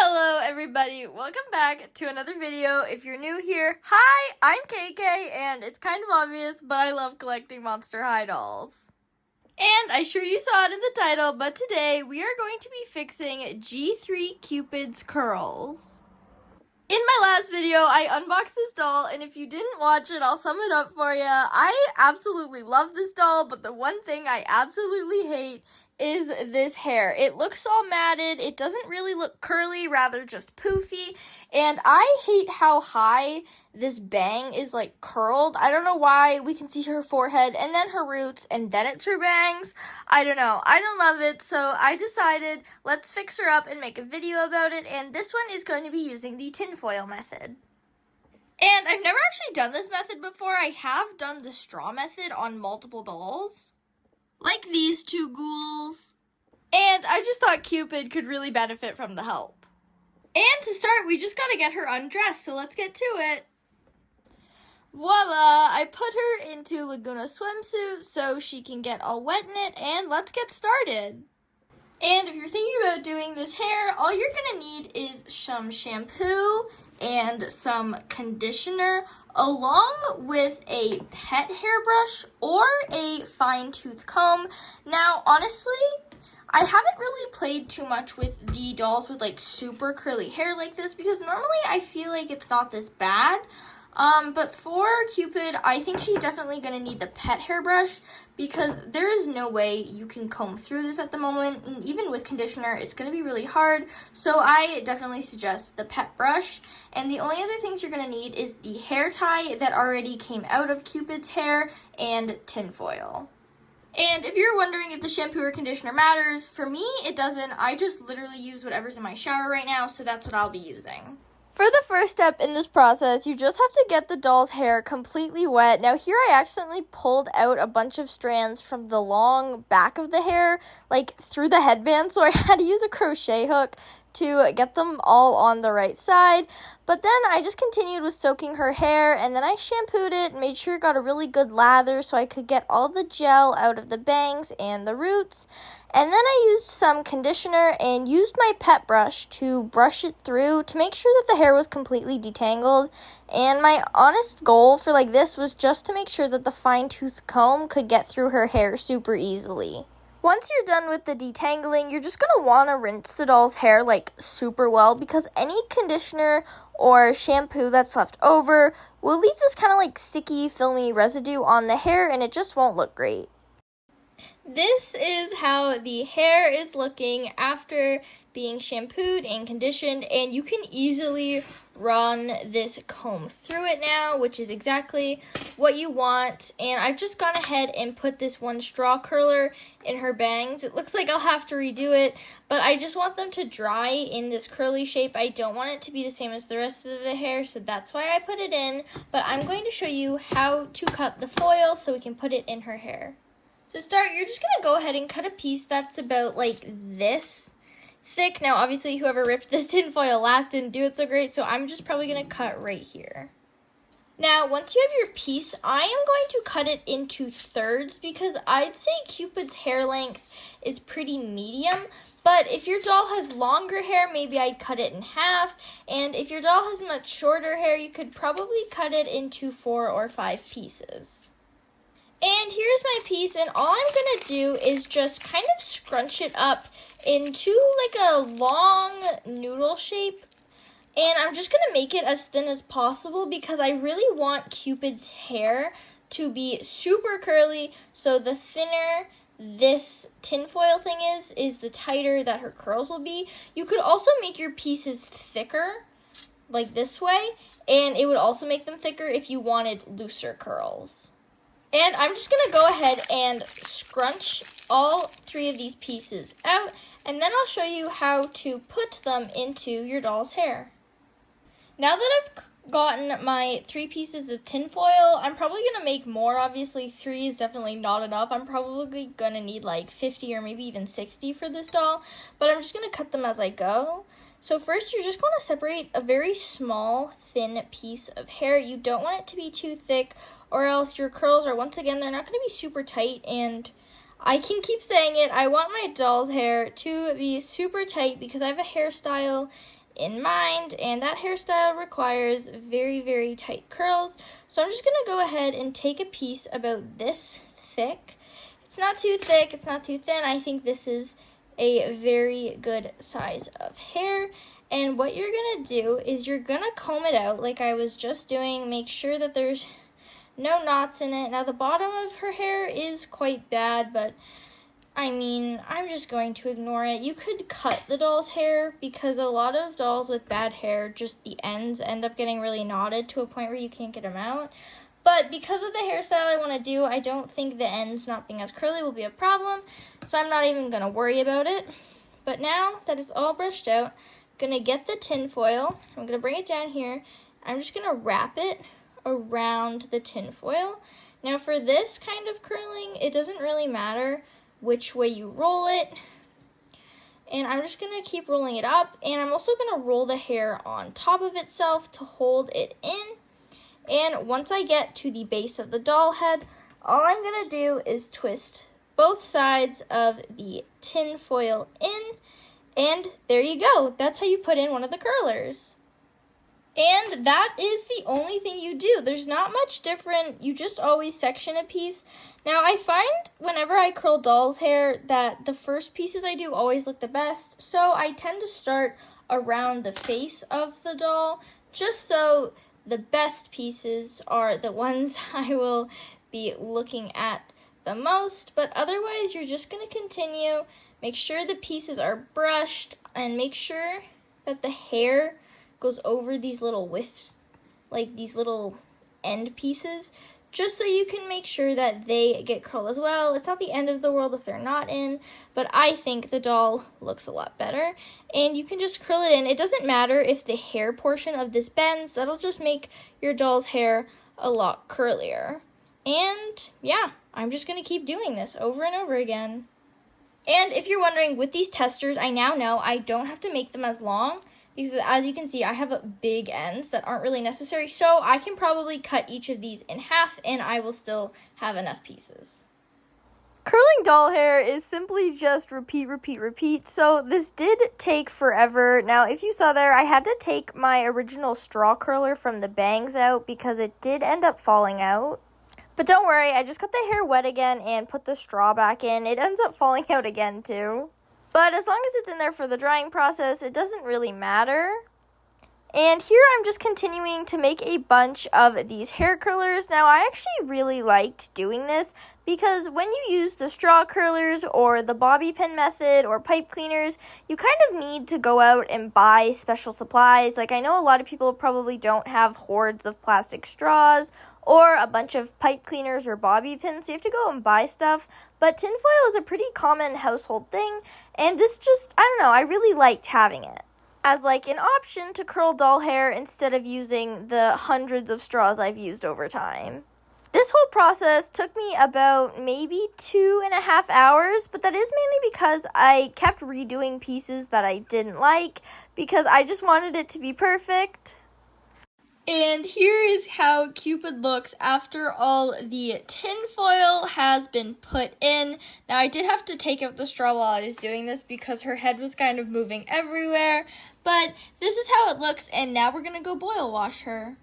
Hello everybody, welcome back to another video. If you're new here, hi, I'm KK, and it's kind of obvious, but I love collecting Monster High dolls. And I'm sure you saw it in the title, but today we are going to be fixing G3 Cupid's curls. In my last video, I unboxed this doll, and if you didn't watch it, I'll sum it up for you. I absolutely love this doll, but the one thing I absolutely hate is this hair. It looks all matted, it doesn't really look curly, rather just poofy, and I hate how high this bang is like curled. I don't know why. We can see her forehead and then her roots and then it's her bangs. I don't know. I don't love it, so I decided let's fix her up and make a video about it, and this one is going to be using the tinfoil method. And I've never actually done this method before. I have done the straw method on multiple dolls, like these two ghouls, and I just thought Cupid could really benefit from the help. And to start, we just gotta get her undressed, so let's get to it. Voila! I put her into Laguna swimsuit so she can get all wet in it, and let's get started. And if you're thinking about doing this hair, all you're gonna need is some shampoo and some conditioner, along with a pet hairbrush or a fine tooth comb. Now, honestly, I haven't really played too much with the dolls with like super curly hair like this, because normally I feel like it's not this bad. But for Cupid, I think she's definitely going to need the pet hairbrush, because there is no way you can comb through this at the moment, and even with conditioner, it's going to be really hard, so I definitely suggest the pet brush. And the only other things you're going to need is the hair tie that already came out of Cupid's hair and tinfoil. And if you're wondering if the shampoo or conditioner matters, for me, it doesn't. I just literally use whatever's in my shower right now, so that's what I'll be using. For the first step in this process, you just have to get the doll's hair completely wet. Now here I accidentally pulled out a bunch of strands from the long back of the hair, like through the headband, so I had to use a crochet hook to get them all on the right side. But then I just continued with soaking her hair, and then I shampooed it, made sure it got a really good lather so I could get all the gel out of the bangs and the roots. And then I used some conditioner and used my pet brush to brush it through to make sure that the hair was completely detangled. And my honest goal for like this was just to make sure that the fine tooth comb could get through her hair super easily. Once you're done with the detangling, you're just going to want to rinse the doll's hair like super well, because any conditioner or shampoo that's left over will leave this kind of like sticky, filmy residue on the hair, and it just won't look great. This is how the hair is looking after being shampooed and conditioned, and you can easily run this comb through it now, which is exactly what you want. And I've just gone ahead and put this one straw curler in her bangs. It looks like I'll have to redo it, but I just want them to dry in this curly shape. I don't want it to be the same as the rest of the hair, so that's why I put it in. But I'm going to show you how to cut the foil so we can put it in her hair. To start, you're just going to go ahead and cut a piece that's about like this thick. Now, obviously, whoever ripped this tinfoil last didn't do it so great, so I'm just probably going to cut right here. Now, once you have your piece, I am going to cut it into thirds, because I'd say Cupid's hair length is pretty medium, but if your doll has longer hair, maybe I'd cut it in half, and if your doll has much shorter hair, you could probably cut it into 4 or 5 pieces. And here's my piece, and all I'm going to do is just kind of scrunch it up into like a long noodle shape. And I'm just going to make it as thin as possible, because I really want Cupid's hair to be super curly, so the thinner this tinfoil thing is the tighter that her curls will be. You could also make your pieces thicker, like this way, and it would also make them thicker if you wanted looser curls. And I'm just going to go ahead and scrunch all 3 of these pieces out, and then I'll show you how to put them into your doll's hair. Now that I've gotten my 3 pieces of tinfoil, I'm probably going to make more. Obviously, 3 is definitely not enough. I'm probably going to need like 50 or maybe even 60 for this doll, but I'm just going to cut them as I go. So first, you're just going to separate a very small, thin piece of hair. You don't want it to be too thick, or else your curls are, once again, they're not going to be super tight. And I can keep saying it, I want my doll's hair to be super tight, because I have a hairstyle in mind, and that hairstyle requires very, very tight curls. So I'm just gonna go ahead and take a piece about this thick. It's not too thick, it's not too thin. I think this is a very good size of hair. And what you're gonna do is you're gonna comb it out like I was just doing. Make sure that there's no knots in it. Now the bottom of her hair is quite bad, but I mean, I'm just going to ignore it. You could cut the doll's hair because a lot of dolls with bad hair, just the ends end up getting really knotted to a point where you can't get them out. But because of the hairstyle I want to do, I don't think the ends not being as curly will be a problem. So I'm not even going to worry about it. But now that it's all brushed out, I'm going to get the tin foil. I'm going to bring it down here. I'm just going to wrap it around the tin foil. Now for this kind of curling, it doesn't really matter which way you roll it. And I'm just going to keep rolling it up. And I'm also going to roll the hair on top of itself to hold it in. And once I get to the base of the doll head, all I'm going to do is twist both sides of the tin foil in. And there you go. That's how you put in one of the curlers. And that is the only thing you do. There's not much different. You just always section a piece. Now, I find whenever I curl doll's hair that the first pieces I do always look the best. So I tend to start around the face of the doll, just so the best pieces are the ones I will be looking at the most. But otherwise, you're just going to continue. Make sure the pieces are brushed and make sure that the hair goes over these little whiffs, like these little end pieces, just so you can make sure that they get curled as well. It's not the end of the world if they're not in, but I think the doll looks a lot better. And you can just curl it in. It doesn't matter if the hair portion of this bends. That'll just make your doll's hair a lot curlier. And yeah, I'm just going to keep doing this over and over again. And if you're wondering, with these testers, I now know I don't have to make them as long, because as you can see, I have big ends that aren't really necessary, so I can probably cut each of these in half and I will still have enough pieces. Curling doll hair is simply just repeat, repeat, repeat, so this did take forever. Now, if you saw there, I had to take my original straw curler from the bangs out because it did end up falling out. But don't worry, I just got the hair wet again and put the straw back in. It ends up falling out again too. But as long as it's in there for the drying process, it doesn't really matter. And here I'm just continuing to make a bunch of these hair curlers. Now, I actually really liked doing this because when you use the straw curlers or the bobby pin method or pipe cleaners, you kind of need to go out and buy special supplies. Like, I know a lot of people probably don't have hordes of plastic straws or a bunch of pipe cleaners or bobby pins, so you have to go and buy stuff. But tinfoil is a pretty common household thing, and this just, I don't know, I really liked having it as like an option to curl doll hair instead of using the hundreds of straws I've used over time. This whole process took me about maybe 2.5 hours, but that is mainly because I kept redoing pieces that I didn't like because I just wanted it to be perfect. And here is how Cupid looks after all the tinfoil has been put in. Now, I did have to take out the straw while I was doing this because her head was kind of moving everywhere. But this is how it looks, and now we're going to go boil wash her.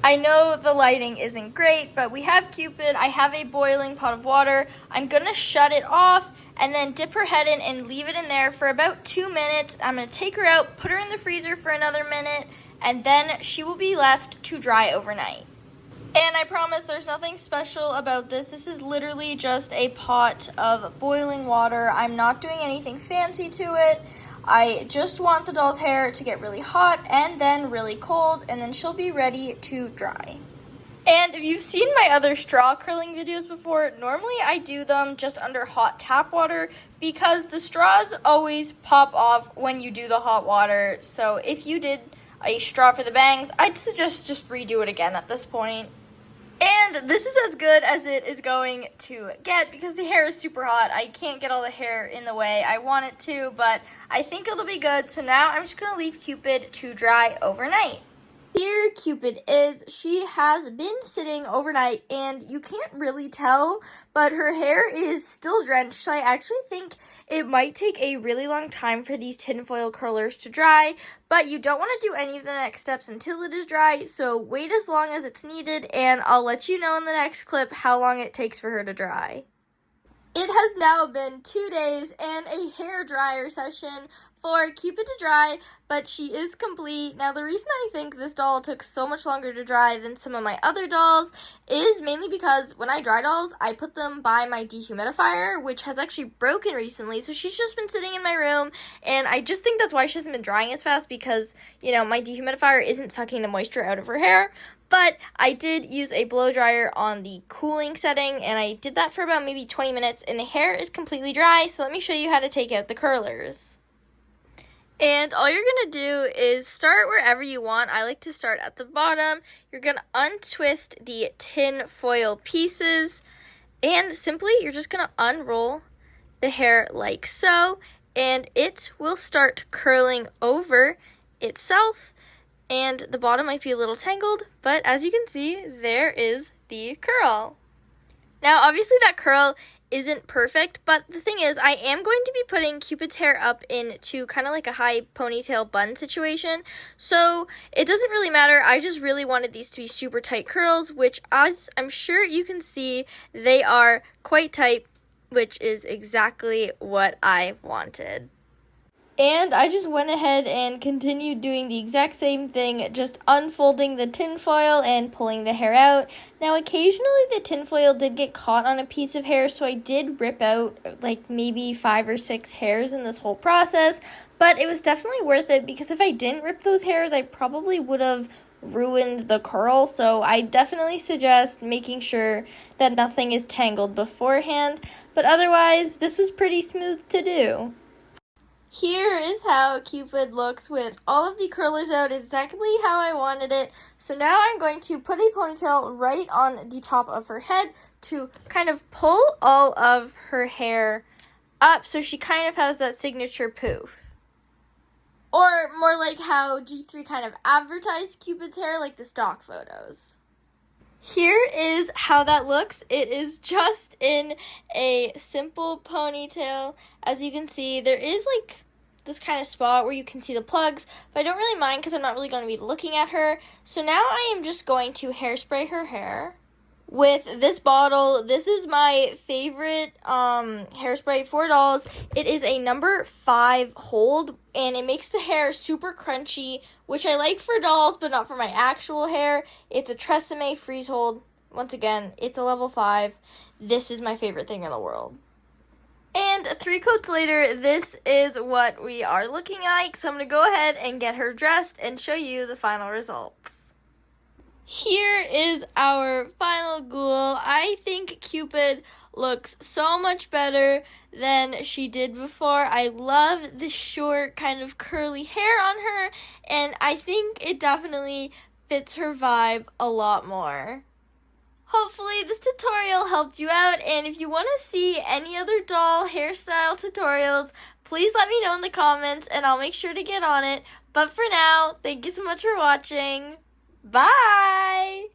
I know the lighting isn't great, but we have Cupid. I have a boiling pot of water. I'm going to shut it off and then dip her head in and leave it in there for about 2 minutes. I'm going to take her out, put her in the freezer for another minute, and then she will be left to dry overnight. And I promise there's nothing special about this. This is literally just a pot of boiling water. I'm not doing anything fancy to it. I just want the doll's hair to get really hot and then really cold, and then she'll be ready to dry. And if you've seen my other straw curling videos before, normally I do them just under hot tap water because the straws always pop off when you do the hot water. So if you did a straw for the bangs, I'd suggest just redo it again at this point. And this is as good as it is going to get because the hair is super hot. I can't get all the hair in the way I want it to, but I think it'll be good. So now I'm just going to leave Cupid to dry overnight. Here Cupid is. She has been sitting overnight and you can't really tell, but her hair is still drenched, so I actually think it might take a really long time for these tinfoil curlers to dry, but you don't want to do any of the next steps until it is dry, so wait as long as it's needed and I'll let you know in the next clip how long it takes for her to dry. It has now been 2 days and a hair dryer session for Cupid to dry, but she is complete. Now, the reason I think this doll took so much longer to dry than some of my other dolls is mainly because when I dry dolls, I put them by my dehumidifier, which has actually broken recently, so she's just been sitting in my room, and I just think that's why she hasn't been drying as fast because, my dehumidifier isn't sucking the moisture out of her hair. But I did use a blow dryer on the cooling setting, and I did that for about maybe 20 minutes, and the hair is completely dry, so let me show you how to take out the curlers. And all you're going to do is start wherever you want. I like to start at the bottom. You're going to untwist the tin foil pieces, and simply you're just going to unroll the hair like so, and it will start curling over itself. And the bottom might be a little tangled, but as you can see, there is the curl. Now, obviously that curl isn't perfect, but the thing is, I am going to be putting Cupid's hair up into kind of like a high ponytail bun situation, so it doesn't really matter. I just really wanted these to be super tight curls, which as I'm sure you can see, they are quite tight, which is exactly what I wanted. And I just went ahead and continued doing the exact same thing, just unfolding the tinfoil and pulling the hair out. Now, occasionally the tinfoil did get caught on a piece of hair, so I did rip out like maybe 5 or 6 hairs in this whole process, but it was definitely worth it because if I didn't rip those hairs, I probably would have ruined the curl, so I definitely suggest making sure that nothing is tangled beforehand, but otherwise, this was pretty smooth to do. Here is how Cupid looks with all of the curlers out exactly how I wanted it. So now I'm going to put a ponytail right on the top of her head to kind of pull all of her hair up so she kind of has that signature poof. Or more like how G3 kind of advertised Cupid's hair, like the stock photos. Here is how that looks. It is just in a simple ponytail. As you can see, there is like this kind of spot where you can see the plugs, but I don't really mind because I'm not really going to be looking at her. So now I am just going to hairspray her hair with this bottle. This is my favorite hairspray for dolls. It is a number 5 hold, and it makes the hair super crunchy, which I like for dolls, but not for my actual hair. It's a Tresemme freeze hold. Once again, it's a level 5. This is my favorite thing in the world. And 3 coats later, this is what we are looking like. So I'm going to go ahead and get her dressed and show you the final results. Here is our final ghoul. I think Cupid looks so much better than she did before. I love the short kind of curly hair on her, and I think it definitely fits her vibe a lot more. Hopefully this tutorial helped you out, and if you want to see any other doll hairstyle tutorials, please let me know in the comments and I'll make sure to get on it. But for now, thank you so much for watching. Bye!